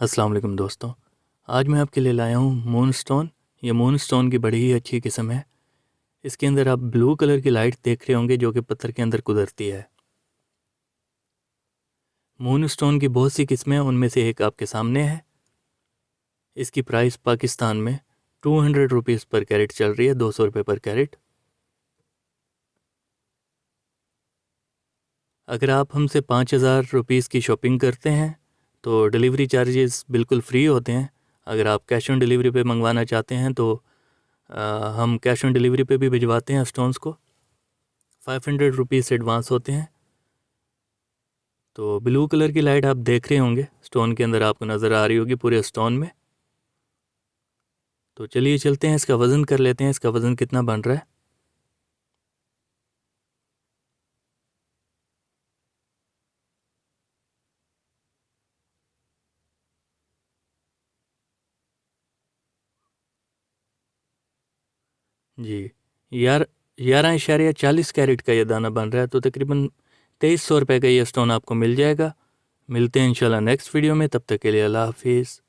अस्सलाम वालेकुम दोस्तों, आज मैं आपके लिए लाया हूँ मून स्टोन। ये मून स्टोन की बड़ी ही अच्छी किस्म है। इसके अंदर आप ब्लू कलर की लाइट देख रहे होंगे जो कि पत्थर के अंदर कुदरती है। मून स्टोन की बहुत सी किस्में हैं, उनमें से एक आपके सामने है। इसकी प्राइस पाकिस्तान में 200 रुपीज़ पर कैरेट चल रही है, 200 रुपये पर कैरेट। अगर आप हमसे 5000 रुपीज़ की शॉपिंग करते हैं तो डिलीवरी चार्जेस बिल्कुल फ्री होते हैं। अगर आप कैश ऑन डिलीवरी पे मंगवाना चाहते हैं तो हम कैश ऑन डिलीवरी पे भी भिजवाते हैं स्टोन्स को। 500 रुपीज़ एडवांस होते हैं। तो ब्लू कलर की लाइट आप देख रहे होंगे स्टोन के अंदर, आपको नज़र आ रही होगी पूरे स्टोन में। तो चलिए चलते हैं, इसका वज़न कर लेते हैं, इसका वज़न कितना बन रहा है। जी, 11.40 कैरेट का ये दाना बन रहा है। तो तकरीबन 2300 रुपये का ये स्टोन आपको मिल जाएगा। मिलते हैं इंशाल्लाह नेक्स्ट वीडियो में, तब तक के लिए अल्लाह हाफिज़।